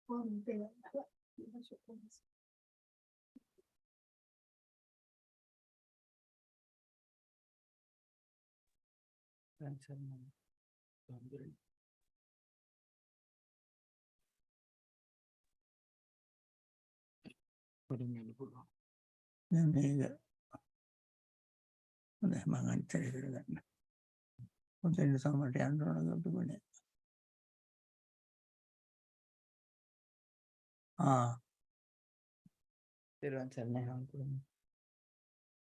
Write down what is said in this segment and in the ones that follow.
මේක හොඳයි මම අන්තරේ කරගන්න. හොඳට සමහරට යන්න ඕන ගොඩනේ. තෙරුවන් සරණයි හම්බුනේ.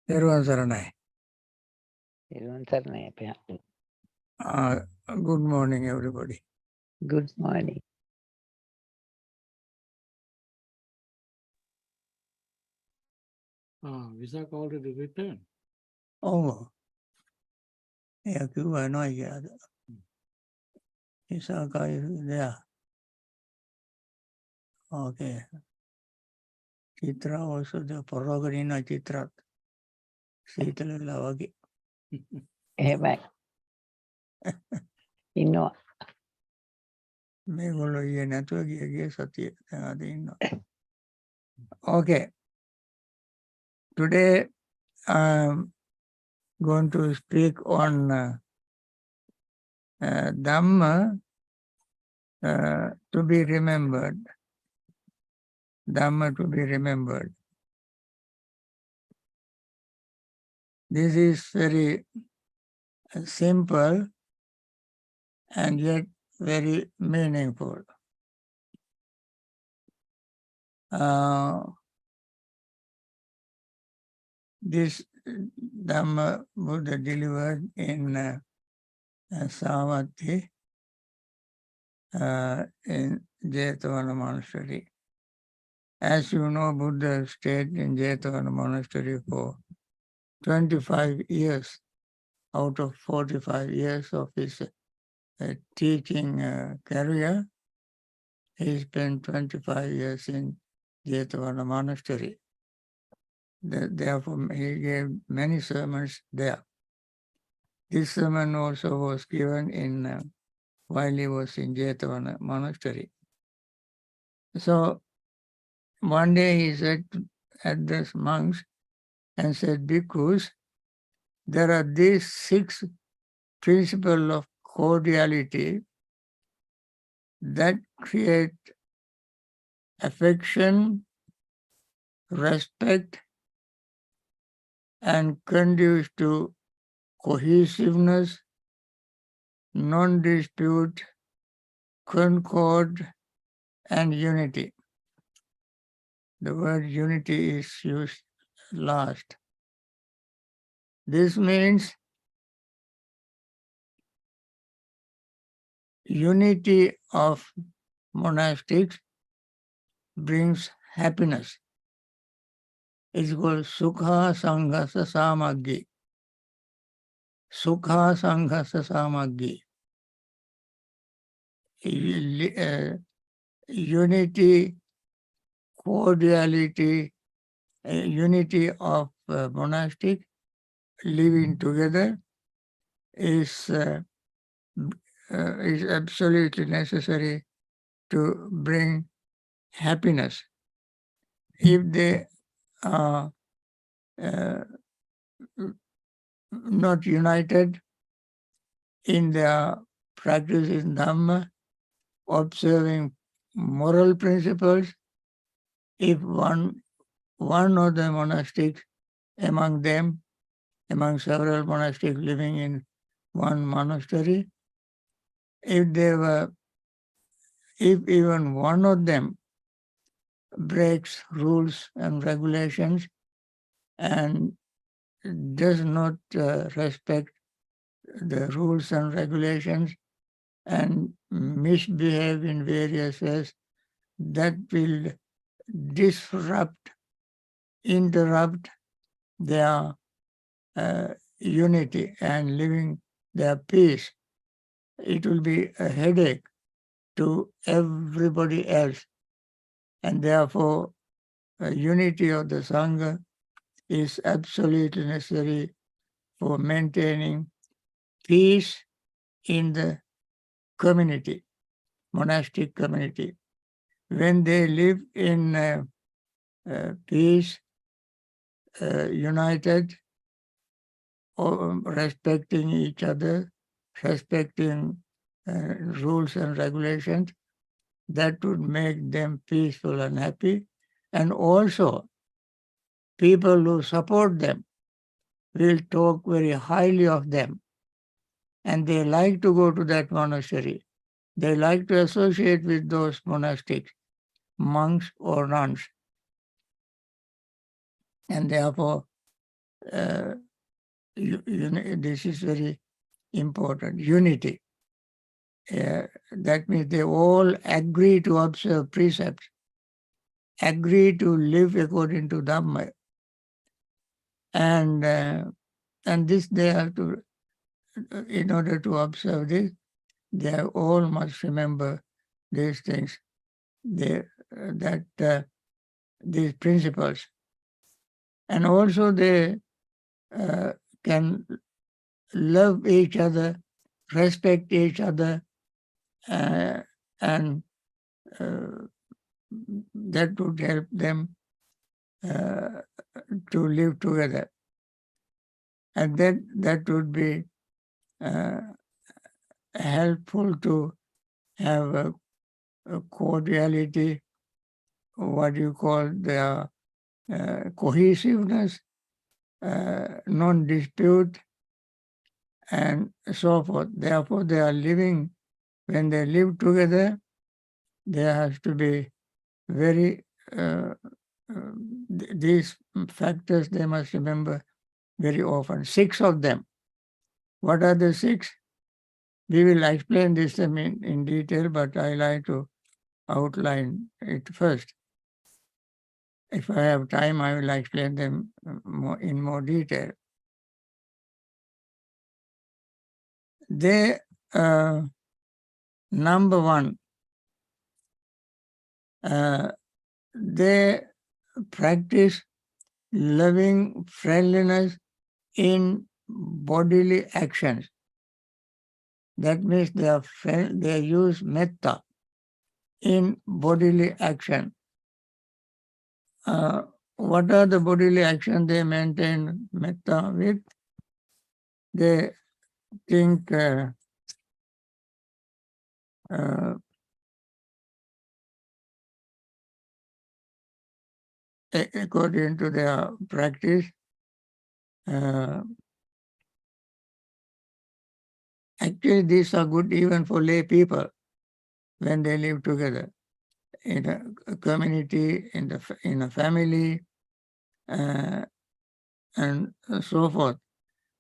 තෙරුවන් සරණයි. තෙරුවන් සරණයි අපේ. Good morning everybody. Good morning. Visa already returned. Oh. Yeah, I know yeah. Isaka is there. Okay. Chitra also the Porogarina Chitra. Seattle Lavagi. එහෙමයි. ඉන්නවා. මේගොල්ලෝ ඊයේ නැතුව ගිය සතිය දැන් අද ඉන්නවා. Okay. Today I'm going to speak on Dhamma to be remembered. Dhamma to be remembered. This is very simple and yet very meaningful. This Dhamma Buddha delivered in Savatthi in Jetavana Monastery. As you know, Buddha stayed in Jetavana Monastery for 25 years out of 45 years of his teaching career. He spent 25 years in Jetavana Monastery. Therefore, he gave many sermons there. This sermon also was given in while he was in Jetavana Monastery. So, one day he said at the monks and said, "Bhikkhus, there are these 6 principles of cordiality that create affection, respect, and conduce to cohesiveness, non-dispute, concord, and unity." The word unity is used last. This means unity of monastics brings happiness. It's called Sukha Sanghasa Samaggi. Sukha Sanghasa Samaggi. Unity, cordiality, unity of monastic living together is absolutely necessary to bring happiness. If they are not united in their practice in Dhamma, observing moral principles, if one of the monastics among them, among several monastics living in one monastery, if even one of them breaks rules and regulations and does not respect the rules and regulations and misbehave in various ways, that will disrupt, interrupt their unity and living their peace. It will be a headache to everybody else. And therefore, unity of the Sangha is absolutely necessary for maintaining peace in the community, monastic community. when they live in peace, united, respecting each other, respecting rules and regulations, that would make them peaceful and happy. And also, people who support them will talk very highly of them. And they like to go to that monastery. They like to associate with those monastics, monks or nuns. And therefore, this is very important. Unity. That means they all agree to observe precepts, agree to live according to Dhamma. And this they have to, in order to observe this, they all must remember these things, these principles. And also they can love each other, respect each other, and that would help them to live together. And that would be helpful to have a cordiality, what you call their cohesiveness, non-dispute, and so forth. Therefore, they are living, when they live together, there has to be very, these factors they must remember very often. 6 of them. What are the 6? We will explain this in detail, but I like to outline it first. If I have time, I will explain them in more detail. They, number 1, they practice loving friendliness in bodily actions. That means they use metta in bodily action. What are the bodily actions they maintain metta with? They think according to their practice, actually these are good even for lay people when they live together in a community, in a family, and so forth,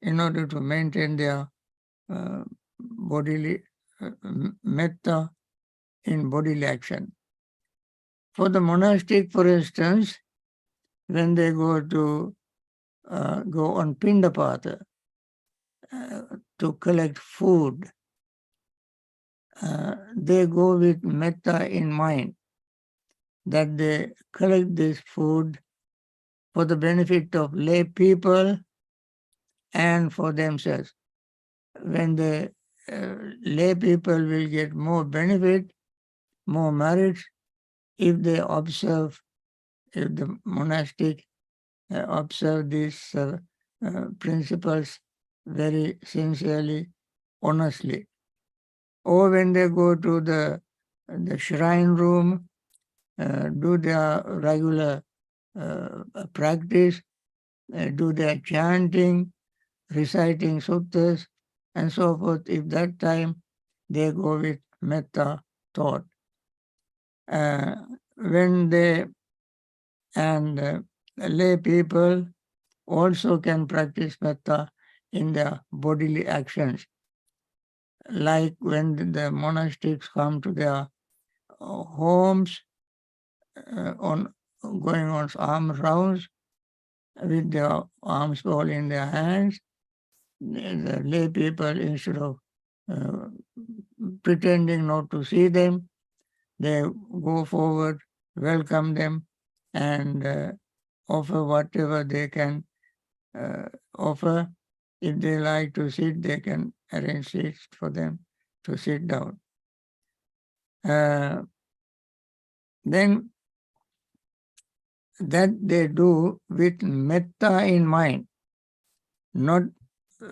in order to maintain their bodily metta in bodily action. For the monastic, for instance, when they go on Pindapata to collect food, they go with metta in mind, that they collect this food for the benefit of lay people and for themselves. When the lay people will get more benefit, more merit, if they observe, if the monastic observe these principles very sincerely, honestly. Or when they go to the shrine room, do their regular practice, do their chanting, reciting suttas, and so forth. If that time they go with metta thought. When they, and lay people also can practice metta in their bodily actions. Like when the monastics come to their homes, going on alms rounds with their alms bowl in their hands, the lay people, instead of pretending not to see them, they go forward, welcome them, and offer whatever they can offer. If they like to sit, they can arrange seats for them to sit down. then that they do with metta in mind, not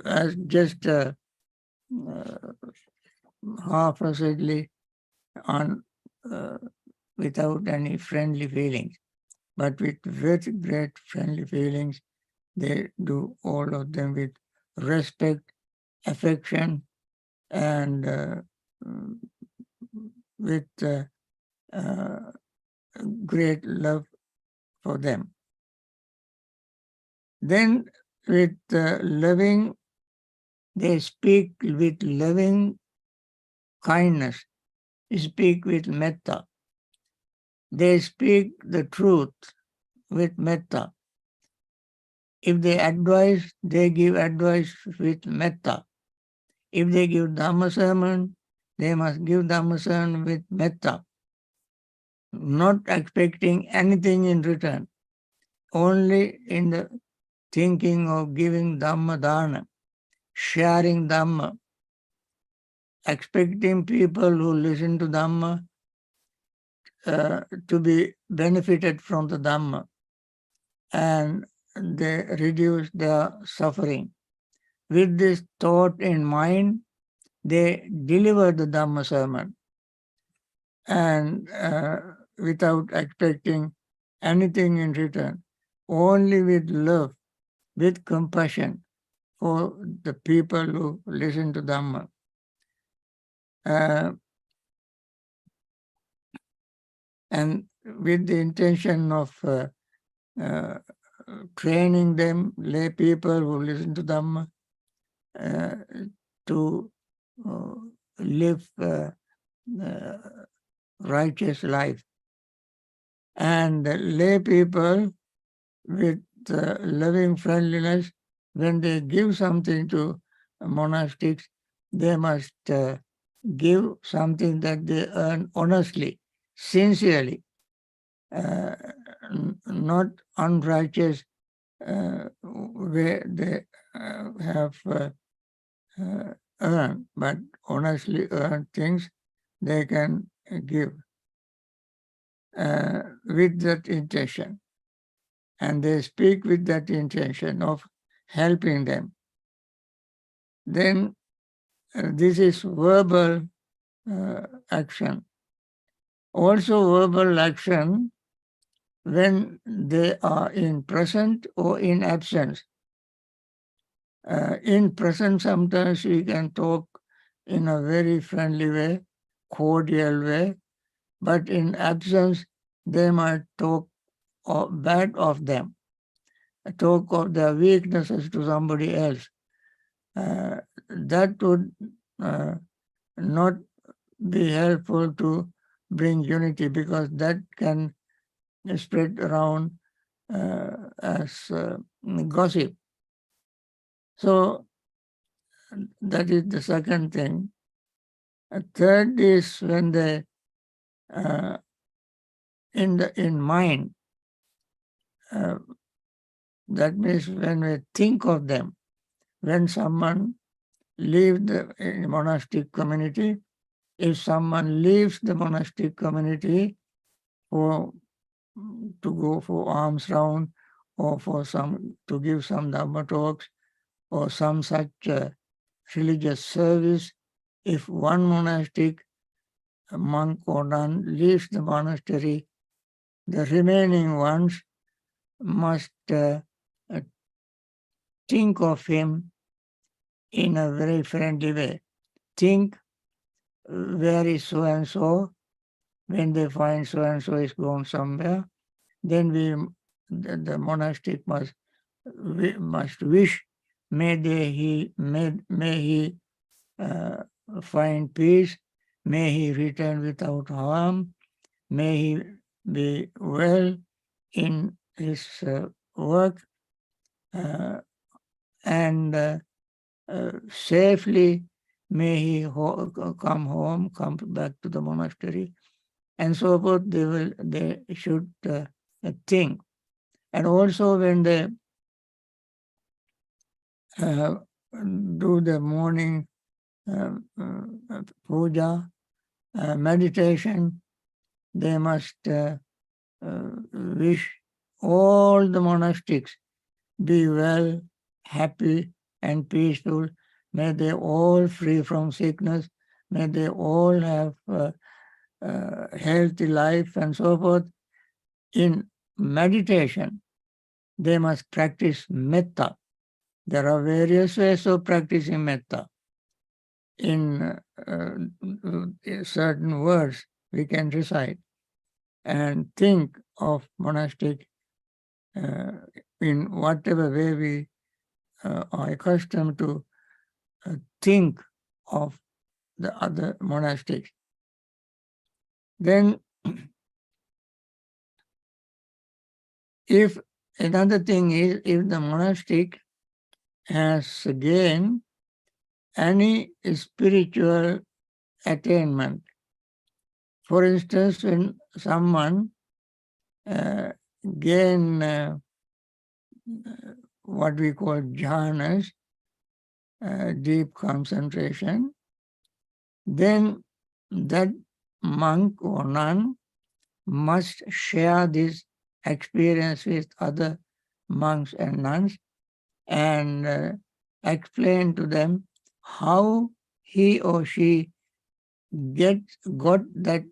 as just half-heartedly on without any friendly feelings, but with very great friendly feelings. They do all of them with respect, affection, and with great love for them. Then with loving, they speak with loving kindness, speak with metta. They speak the truth with metta. If they advise, they give advice with metta. If they give Dhamma sermon, they must give Dhamma sermon with metta, not expecting anything in return, only in the thinking of giving Dhamma dana, sharing Dhamma, expecting people who listen to Dhamma to be benefited from the Dhamma, and they reduce their suffering. With this thought in mind, they deliver the Dhamma sermon, and without expecting anything in return, only with love, with compassion for the people who listen to Dhamma. And with the intention of training them, lay people who listen to Dhamma, to live righteous life. And lay people with loving friendliness, when they give something to monastics, they must give something that they earn honestly, sincerely, not unrighteous way they have earned, but honestly earned things they can give with that intention. And they speak with that intention of helping them. Then this is verbal action. Also verbal action when they are in present or in absence. In present, sometimes we can talk in a very friendly way, cordial way, but in absence, they might talk bad of them, talk of their weaknesses to somebody else. That would not be helpful to bring unity, because that can spread around as gossip. So that is the second thing. A third is when they in mind. That means when we think of them, when someone leaves the monastic community, if someone leaves the monastic community for to go for alms round, or for to give some Dhamma talks, or some such religious service, if one monastic monk or nun leaves the monastery, the remaining ones must think of him in a very friendly way. Think, where is so-and-so? When they find so-and-so is gone somewhere, then the monastic must wish, may he find peace, may he return without harm, may he be well in his work, and safely may he come home, come back to the monastery, and so forth. They should think. And also when they do the morning puja, meditation, they must wish all the monastics be well, happy, and peaceful. May they all free from sickness. May they all have healthy life and so forth. In meditation, they must practice metta. There are various ways of practicing metta. In certain words, we can recite and think of monastic in whatever way we are accustomed to think of the other monastics. Then, if another thing is, if the monastic has gained any spiritual attainment, for instance, when someone gain what we call jhanas, deep concentration, then that monk or nun must share this experience with other monks and nuns and explain to them how he or she got that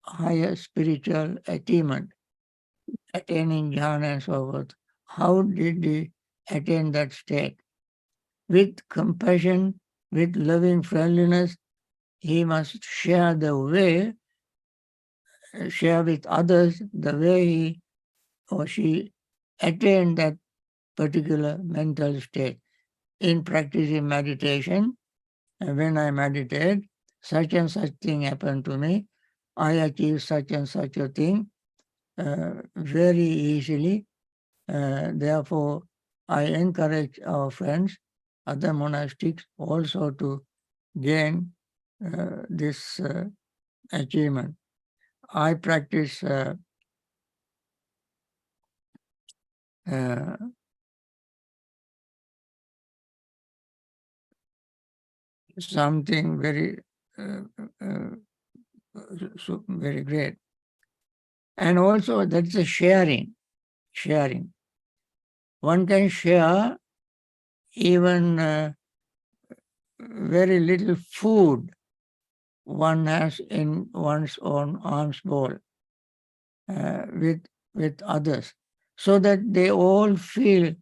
higher spiritual attainment, attaining jhana and so forth. How did he attain that state? With compassion, with loving friendliness, he must share the way, share with others the way he or she attained that particular mental state. In practicing meditation, when I meditate, such and such thing happened to me. I achieve such and such a thing very easily. Therefore, I encourage our friends, other monastics, also to gain this achievement. I practice something very very great. And also that's a sharing. One can share even very little food one has in one's own alms bowl with others, so that they all feel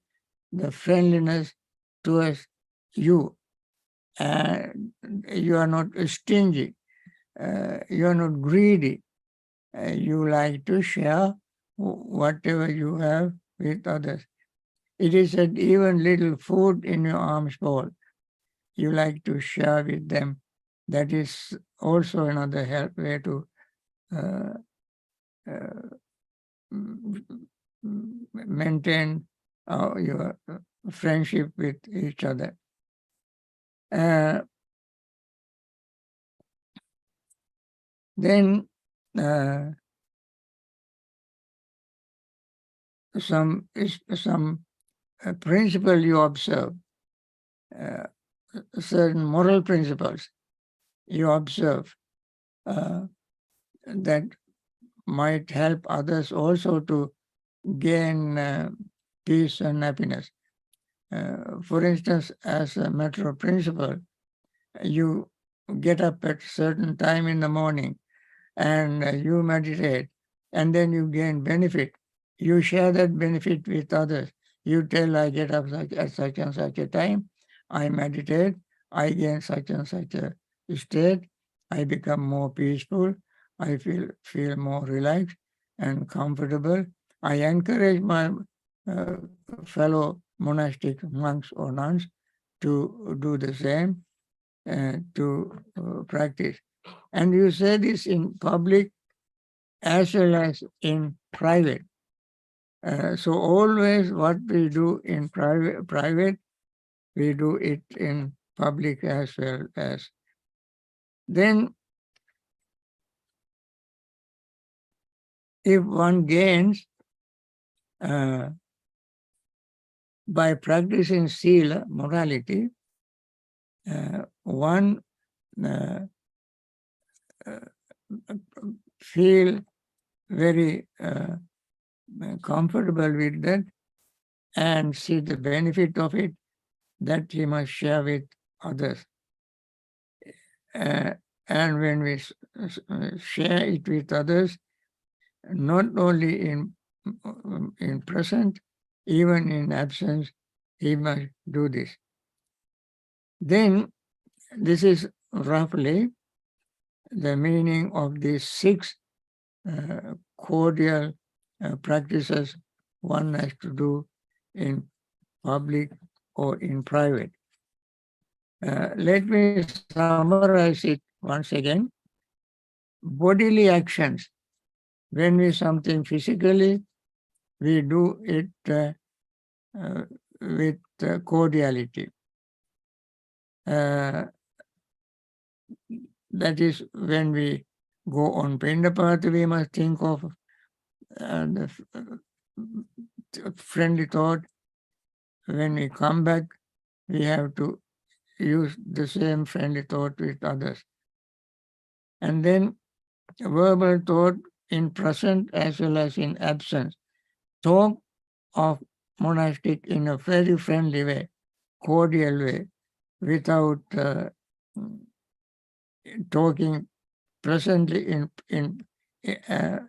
the friendliness towards you. You are not stingy, you are not greedy. You like to share whatever you have with others. It is said even little food in your alms bowl, you like to share with them. That is also another way to maintain your friendship with each other. Then some principle you observe, certain moral principles you observe that might help others also to gain peace and happiness. For instance, as a matter of principle, you get up at a certain time in the morning and you meditate, and then you gain benefit. You share that benefit with others. You tell, I get up at such and such a time, I meditate, I gain such and such a state, I become more peaceful, I feel more relaxed and comfortable. I encourage my fellow monastic monks or nuns to do the same, to practice. And you say this in public as well as in private. So always what we do in private, we do it in public as well as. Then if one gains by practicing sila, morality, one feel very comfortable with that and see the benefit of it, that he must share with others. And when we share it with others, not only in present, even in absence, he must do this. Then this is roughly the meaning of these 6 cordial practices one has to do in public or in private. Let me summarize it once again. Bodily actions. When we something physically, we do it with cordiality. That is when we go on Pindapath, we must think of the friendly thought. When we come back, we have to use the same friendly thought with others. And then verbal thought in present as well as in absence. Talk of monastic in a very friendly way, cordial way, without talking presently to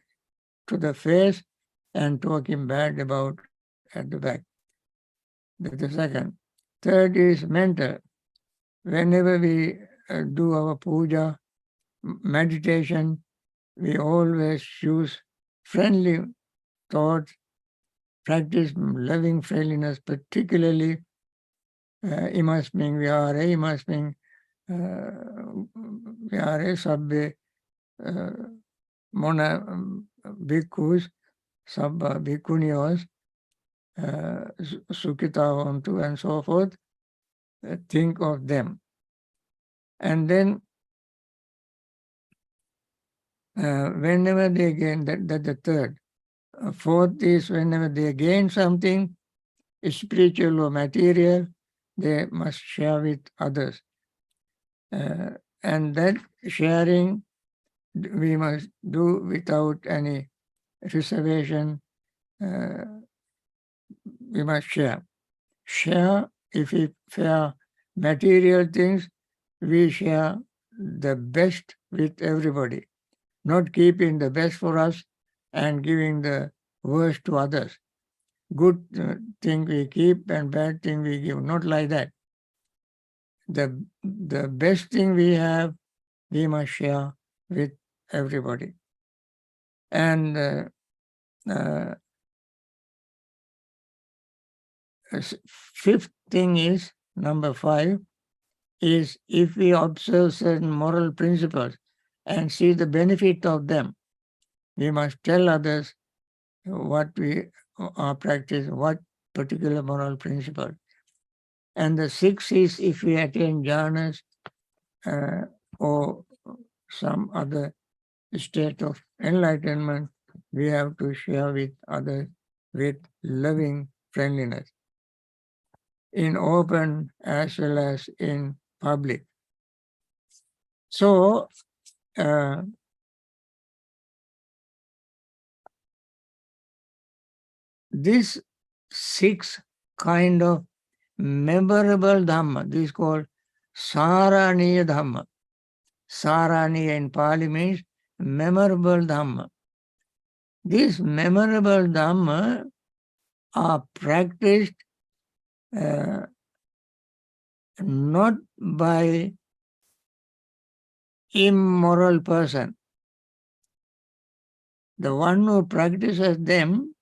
the face and talking bad about at the back. That's the second. Third is mental. Whenever we do our puja, meditation, we always use friendly thoughts, practice loving friendliness, particularly imasming vyare, imasming vyare sabbe mona bhikkhus, sabba bhikkhunios, Sukitavantu and so forth, think of them. And then whenever they gain, that's the third. Fourth is whenever they gain something, spiritual or material, they must share with others. And that sharing we must do without any reservation. We must share. Share, if we share material things, we share the best with everybody, not keeping the best for us and giving the worst to others. Good thing we keep and bad thing we give, not like that. The best thing we have, we must share with everybody. And fifth thing is, number 5, is if we observe certain moral principles and see the benefit of them, we must tell others what we are practicing, what particular moral principle. And the 6th is if we attain jhanas or some other state of enlightenment, we have to share with others with loving friendliness, in open as well as in public. So, this 6 kind of memorable Dhamma, this is called Saraniya Dhamma. Saraniya in Pali means memorable Dhamma. These memorable Dhamma are practiced not by immoral person. The one who practices them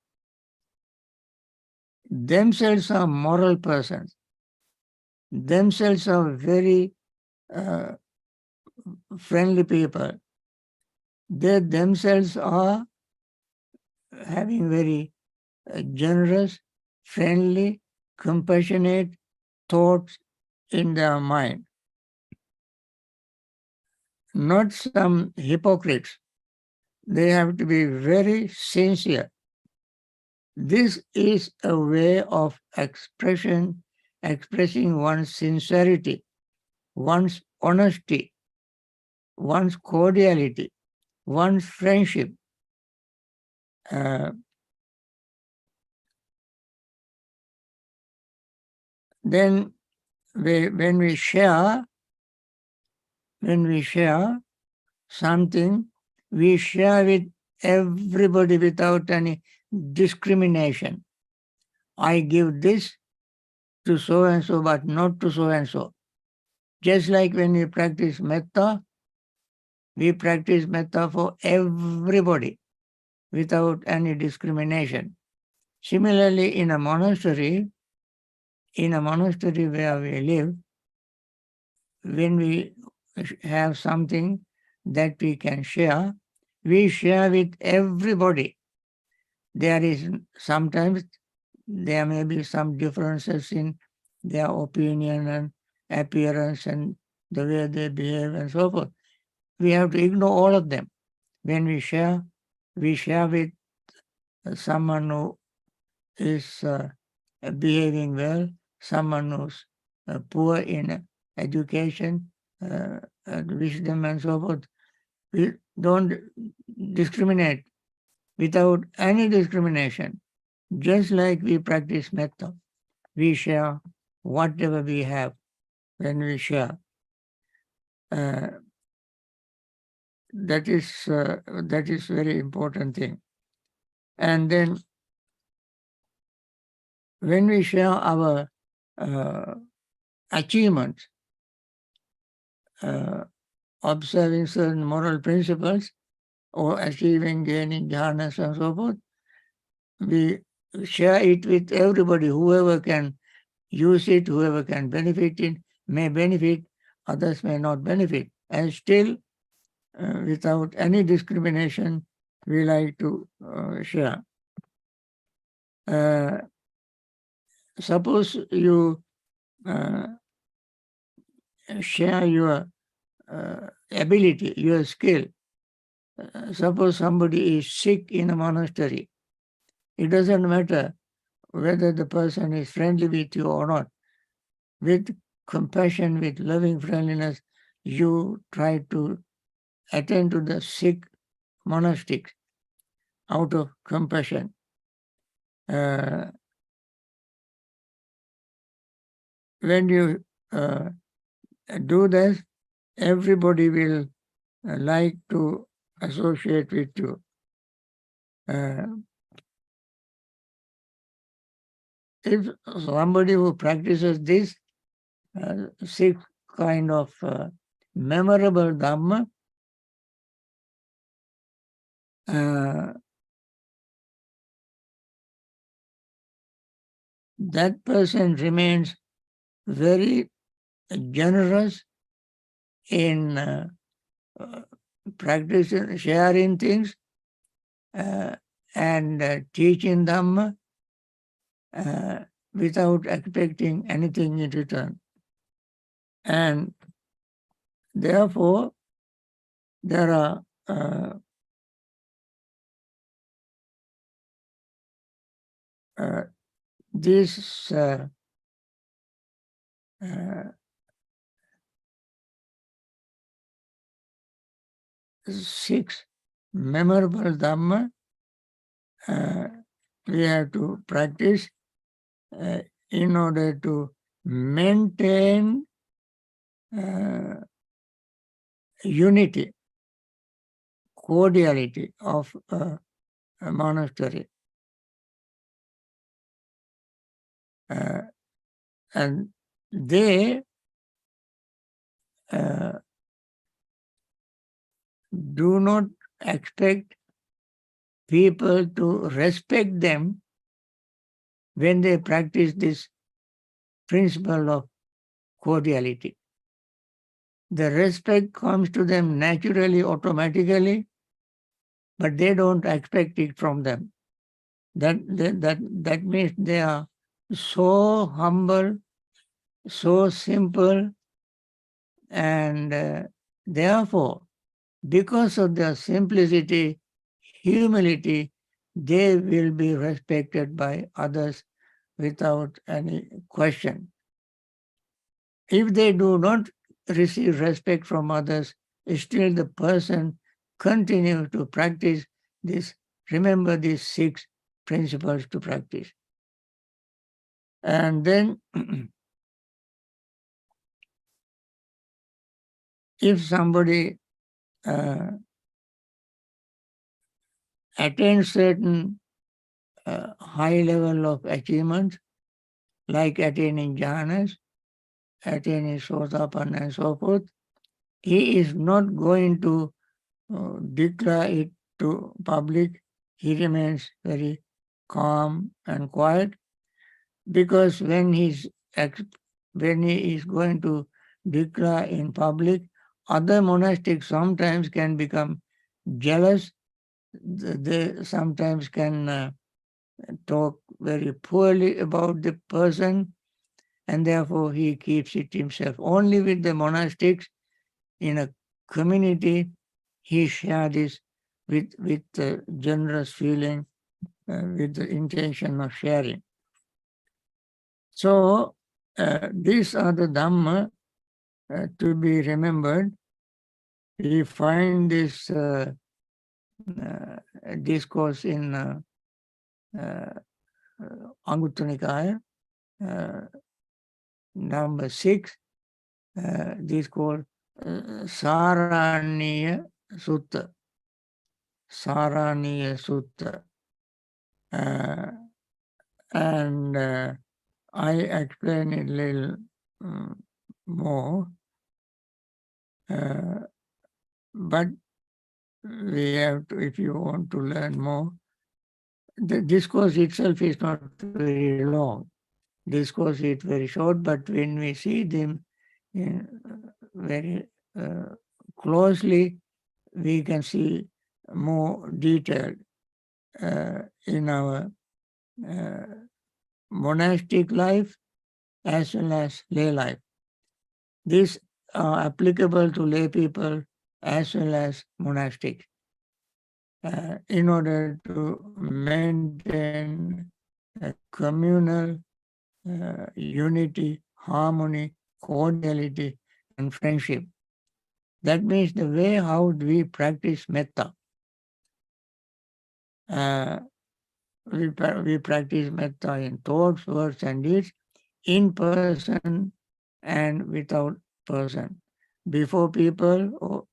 themselves are moral persons. Themselves are very friendly people. They themselves are having very generous, friendly, compassionate thoughts in their mind. Not some hypocrites. They have to be very sincere. This is a way of expressing one's sincerity, one's honesty, one's cordiality, one's friendship. Then when we share something, we share with everybody without any discrimination. I give this to so and so, but not to so and so. Just like when we practice metta for everybody without any discrimination. Similarly, in a monastery where we live, when we have something that we can share, we share with everybody. Sometimes there may be some differences in their opinion and appearance and the way they behave and so forth. We have to ignore all of them. When we share with someone who is behaving well, someone who's poor in education, wisdom and so forth. We don't discriminate without any discrimination. Just like we practice metta, we share whatever we have when we share. That is very important thing. And then when we share our achievements, observing certain moral principles or gaining jhanas and so forth, we share it with everybody. Whoever can use it, whoever can benefit it, may benefit, others may not benefit. And still, without any discrimination, we like to share. Suppose you share your ability, your skill. Suppose somebody is sick in a monastery. It doesn't matter whether the person is friendly with you or not. With compassion, with loving friendliness, you try to attend to the sick monastics out of compassion. When you do this, everybody will like to associate with you. If somebody who practices this six kind of memorable Dhamma, that person remains very generous in practicing, sharing things and teaching Dhamma without expecting anything in return. And therefore, there are these 6 memorable Dhamma we have to practice in order to maintain unity, cordiality of a monastery. And they do not expect people to respect them when they practice this principle of cordiality. The respect comes to them naturally, automatically, but they don't expect it from them. That means they are so humble, so simple, and therefore, because of their simplicity, humility, they will be respected by others without any question. If they do not receive respect from others, still the person continues to practice this remember these 6 principles to practice. And then if somebody attains certain high level of achievement, like attaining jhanas, attaining sotapanna and so forth, he is not going to declare it to public. He remains very calm and quiet, because when he is going to declare in public, other monastics sometimes can become jealous. They sometimes can talk very poorly about the person, and therefore he keeps it himself. Only with the monastics in a community, he shares this with generous feeling, with the intention of sharing. So these are the Dhamma to be remembered. We find this discourse in Anguttara Nikaya, number 6, this called Saraniya Sutta. Saraniya Sutta. And I explain it a little more, but we have to, if you want to learn more, the discourse itself is not very long. Discourse is very short, but when we see them very closely, we can see more detail in our monastic life as well as lay life. These are applicable to lay people as well as monastics. In order to maintain a communal unity, harmony, cordiality, and friendship. That means the way how we practice metta. We practice metta in thoughts, words, and deeds, in person and without person, before people or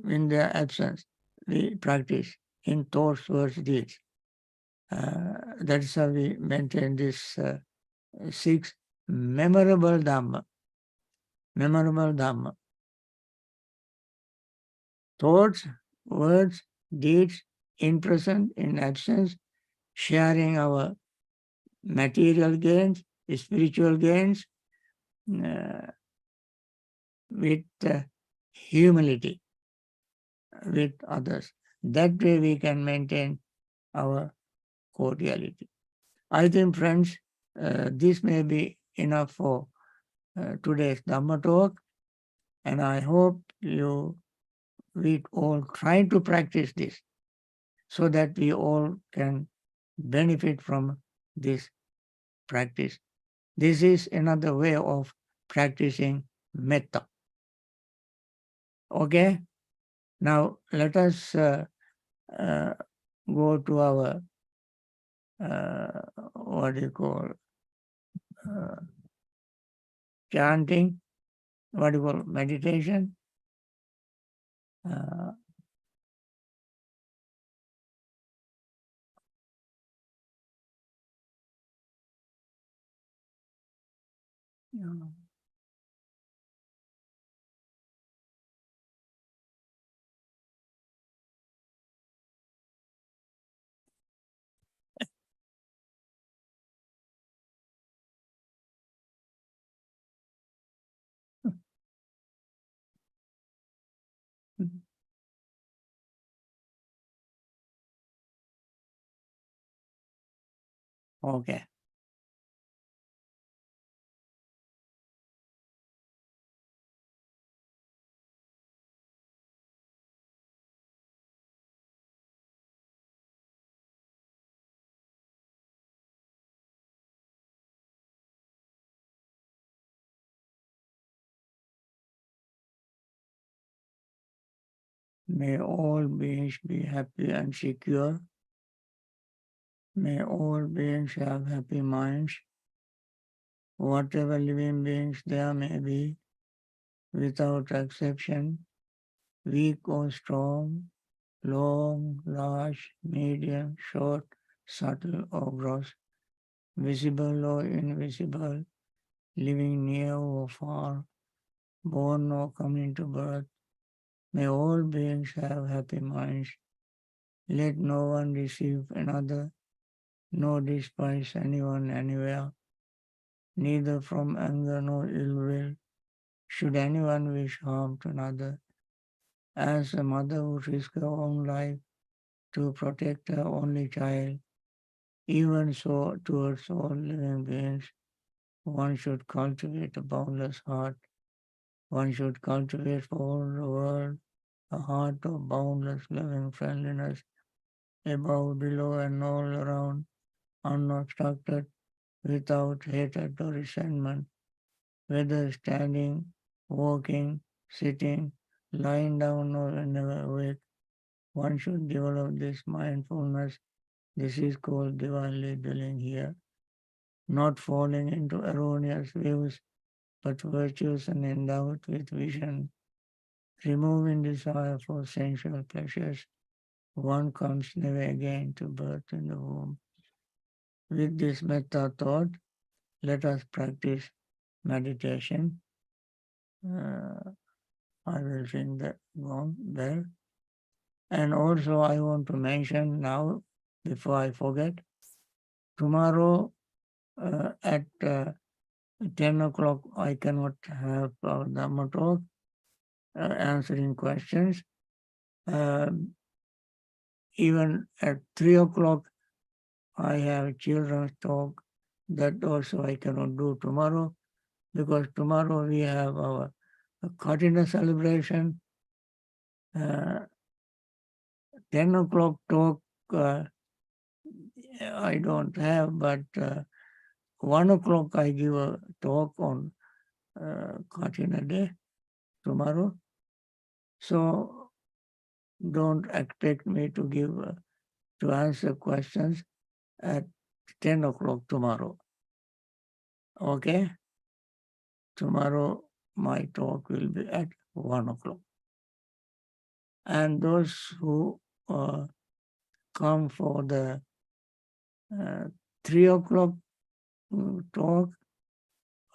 in their absence. We practice in thoughts, words, deeds. That's how we maintain this 6 memorable Dhamma. Memorable Dhamma. Thoughts, words, deeds, in present, in absence, sharing our material gains, spiritual gains, with humility with others. That way we can maintain our cordiality. I think, friends, this may be enough for today's Dhamma talk, and I hope we all try to practice this so that we all can benefit from this practice. This is another way of practicing metta. Okay? Now let us go to our what do you call chanting, what do you call meditation. Okay. May all beings be happy and secure. May all beings have happy minds. Whatever living beings there may be, without exception, weak or strong, long, large, medium, short, subtle or gross, visible or invisible, living near or far, born or coming to birth, may all beings have happy minds. Let no one deceive another, nor despise anyone anywhere, neither from anger nor ill will should anyone wish harm to another. As a mother would risk her own life to protect her only child, even so towards all living beings, one should cultivate a boundless heart. One should cultivate for all the world a heart of boundless loving friendliness, above, below, and all around, unobstructed, without hatred or resentment, whether standing, walking, sitting, lying down, or whenever awake. One should develop this mindfulness. This is called divinely dwelling here, not falling into erroneous views, but virtuous and endowed with vision, removing desire for sensual pleasures. One comes never again to birth in the womb. With this metta thought, let us practice meditation. I will ring the gong bell. And also I want to mention now, before I forget, tomorrow at 10 o'clock I cannot have our Dhamma talk, answering questions. Even at 3 o'clock I have children's talk. That also I cannot do tomorrow, because tomorrow we have our Katina celebration. 10 o'clock talk I don't have, but 1 o'clock I give a talk on Katina Day tomorrow. So don't expect me to give to answer questions at 10 o'clock tomorrow. Okay? Tomorrow my talk will be at 1 o'clock. And those who come for the 3 o'clock talk,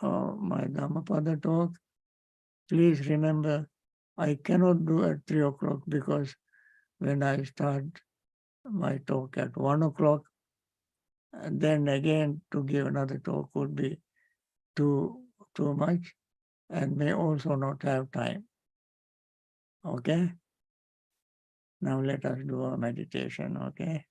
my Dhammapada talk, please remember I cannot do at 3 o'clock, because when I start my talk at 1 o'clock, and then again to give another talk would be too much, and may also not have time. Okay? Now let us do our meditation, okay?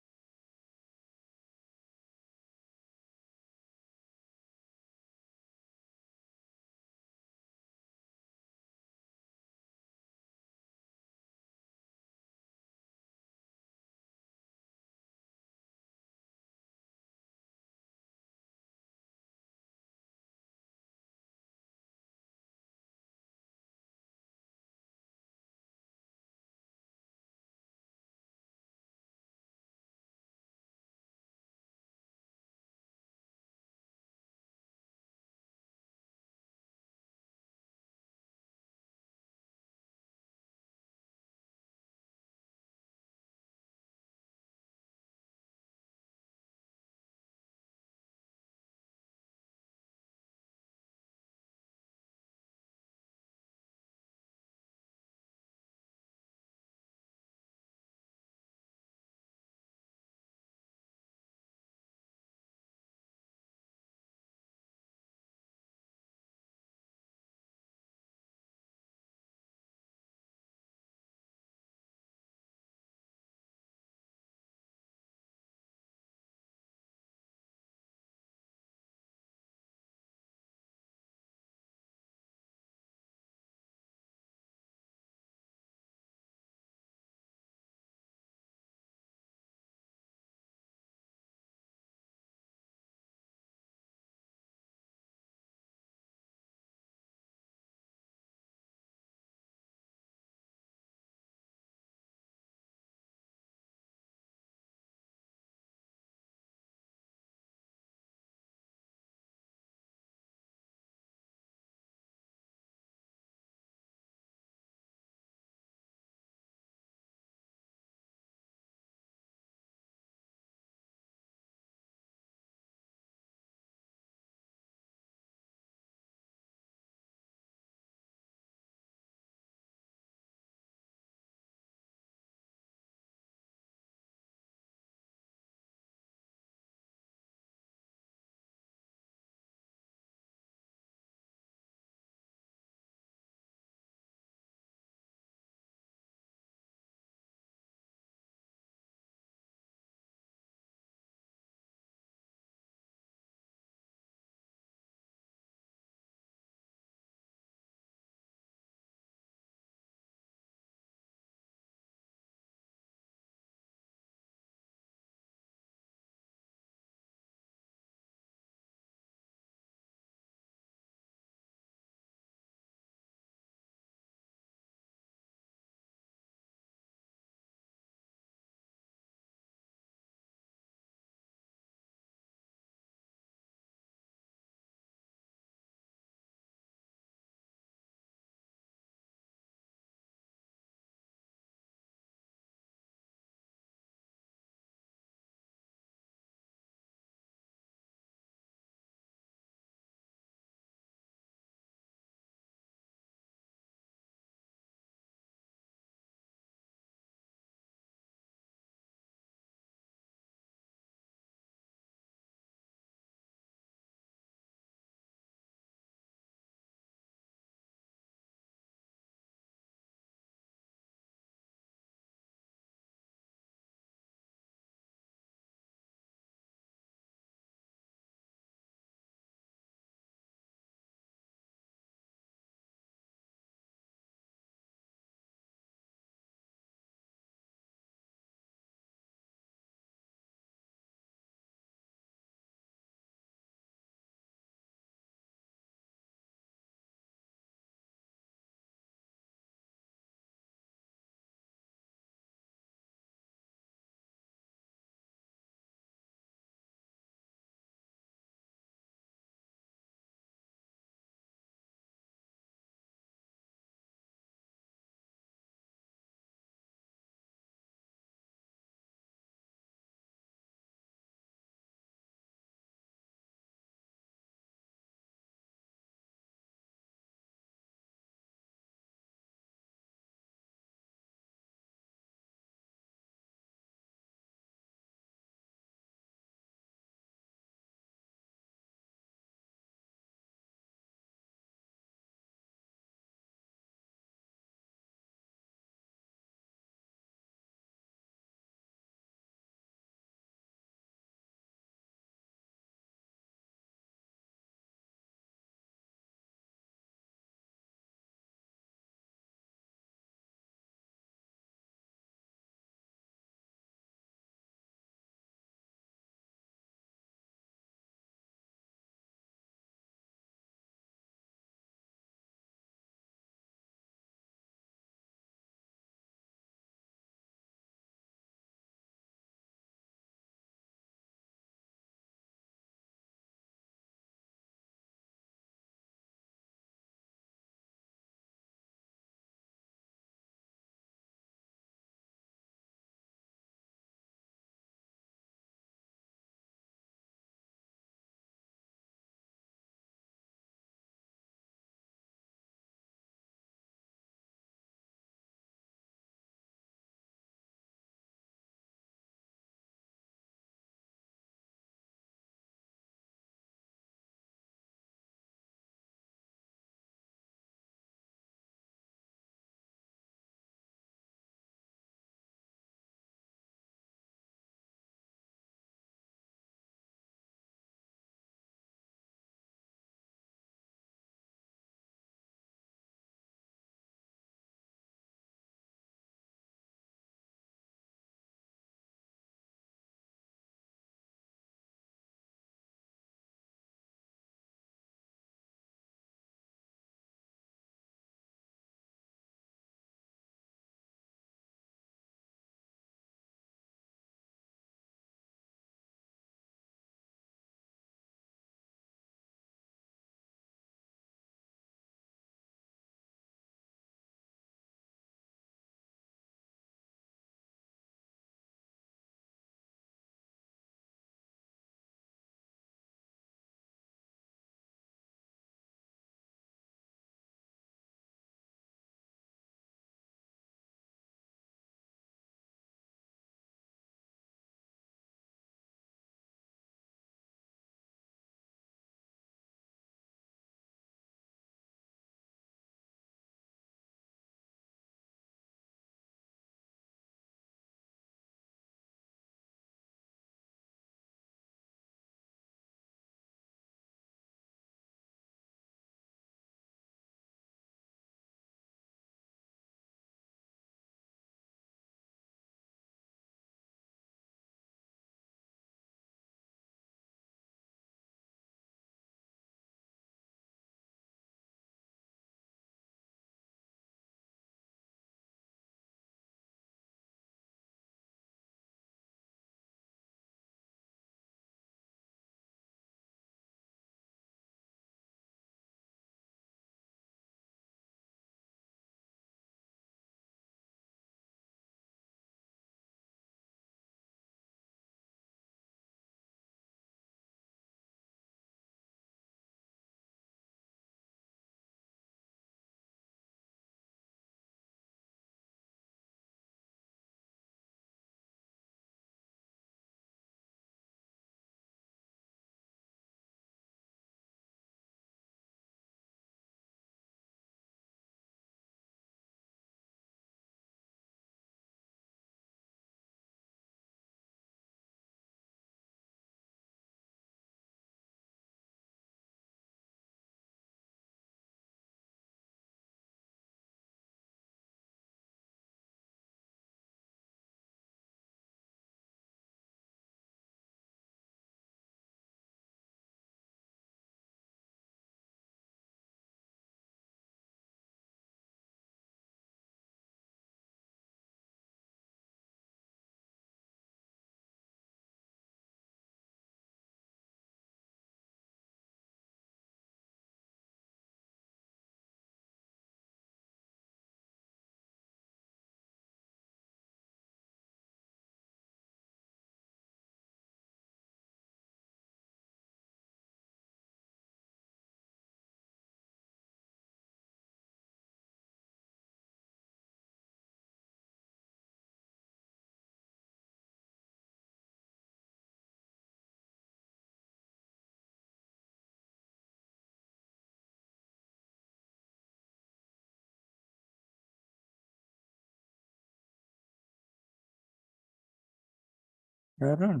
Aaron.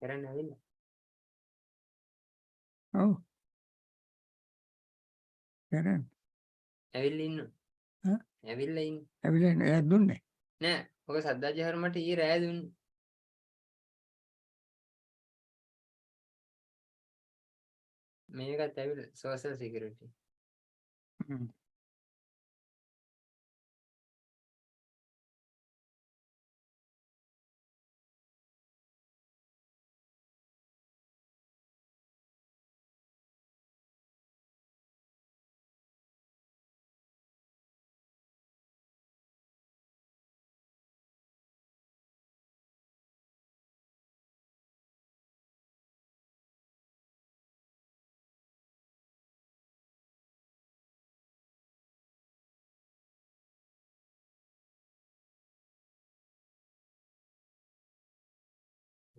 කරන්න ඇවිල්ලා. Oh. Aaron. ඇවිල්ලා ඉන්න. ඈ? ඇවිල්ලා ඉන්න. ඇවිල්ලා එයා දුන්නේ. නෑ. ඔක සද්දාජි හර්මට ඊයේ රෑ දුන්නේ. මේකත් ඇවිල්ලා social security. Hmm.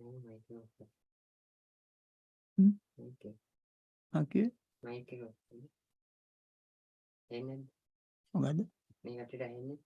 Oh my god. Hmm? Okay. Okay. Mic එක. එන්නේ. මොකද? මේ කටට ඇහෙන්නේ.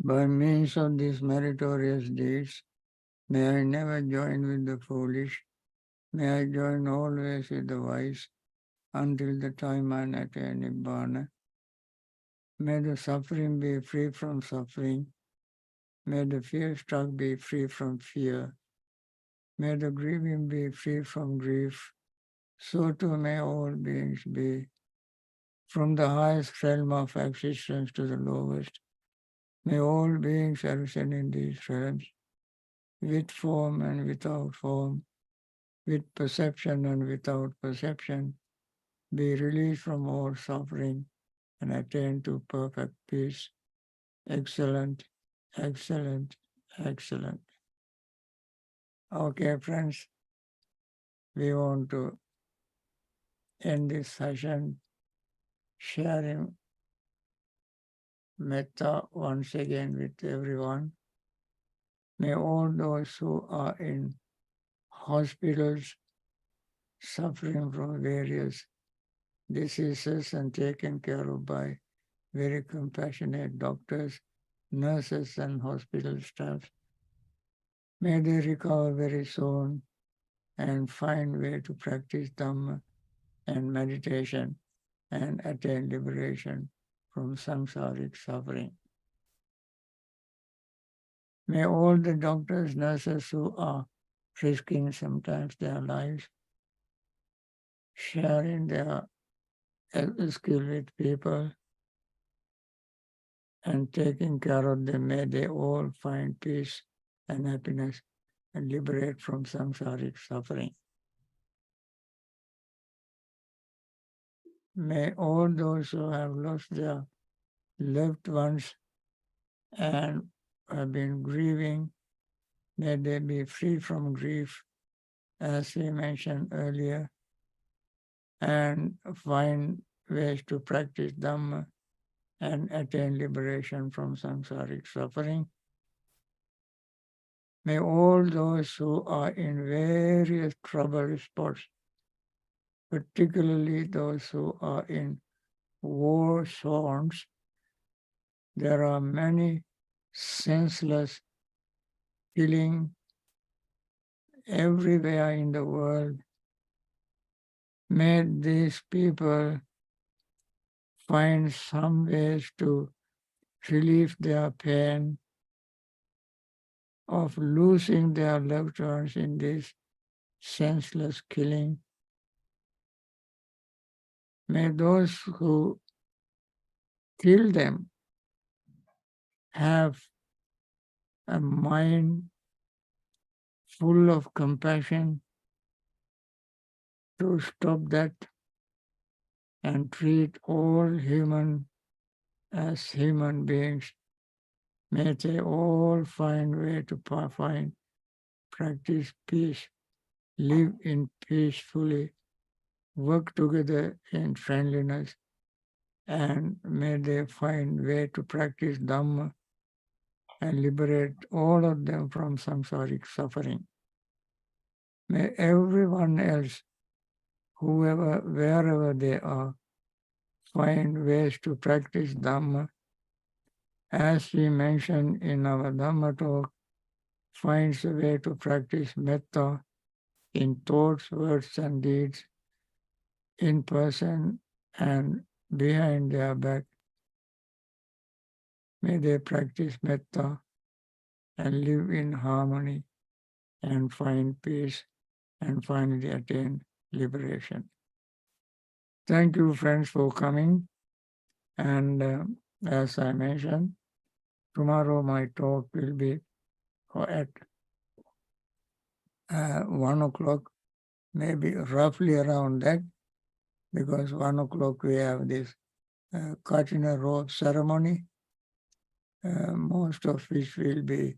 By means of these meritorious deeds, may I never join with the foolish, may I join always with the wise, until the time I attain Bhavana. May the suffering be free from suffering, may the fear-struck be free from fear, may the grieving be free from grief, so too may all beings be, from the highest realm of existence to the lowest. May all beings arisen in these realms, with form and without form, with perception and without perception, be released from all suffering and attain to perfect peace. Excellent, excellent, excellent. Okay, friends, we want to end this session sharing metta once again with everyone. May all those who are in hospitals suffering from various diseases and taken care of by very compassionate doctors, nurses, and hospital staff, may they recover very soon and find way to practice Dhamma and meditation and attain liberation from samsaric suffering. May all the doctors, nurses who are risking sometimes their lives, sharing their skill with people and taking care of them, may they all find peace and happiness and liberate from samsaric suffering. May all those who have lost their loved ones and have been grieving, may they be free from grief, as we mentioned earlier, and find ways to practice Dhamma and attain liberation from samsaric suffering. May all those who are in various trouble spots, particularly those who are in war zones, there are many senseless killing everywhere in the world. May these people find some ways to relieve their pain of losing their loved ones in this senseless killing. May those who kill them have a mind full of compassion to stop that and treat all human as human beings. May they all find way to practice peace, live in peacefully, work together in friendliness, and may they find way to practice Dhamma and liberate all of them from samsaric suffering. May everyone else, whoever, wherever they are, find ways to practice Dhamma. As we mentioned in our Dhamma talk, finds a way to practice metta in thoughts, words, and deeds, in person and behind their back. May they practice metta and live in harmony and find peace and finally attain liberation. Thank you, friends, for coming. And as I mentioned, tomorrow my talk will be at 1 o'clock, maybe roughly around that, because 1 o'clock we have this Katina robe ceremony, most of which will be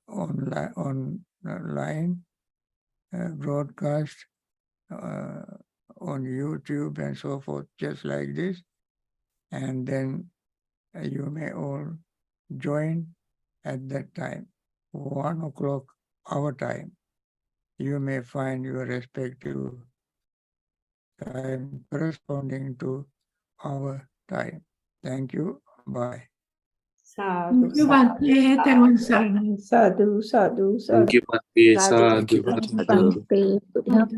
online broadcast on YouTube and so forth, just like this. And then you may all join at that time, 1 o'clock our time. You may find your respective time corresponding to our time. Thank you. Bye. Sadhu, Thank you, Bhante. Tevon Saranai. sadhu, sadhu, sadhu. Thank you, Bhante. Sadhu. Sadhu, Thank you, sadhu. Bhante.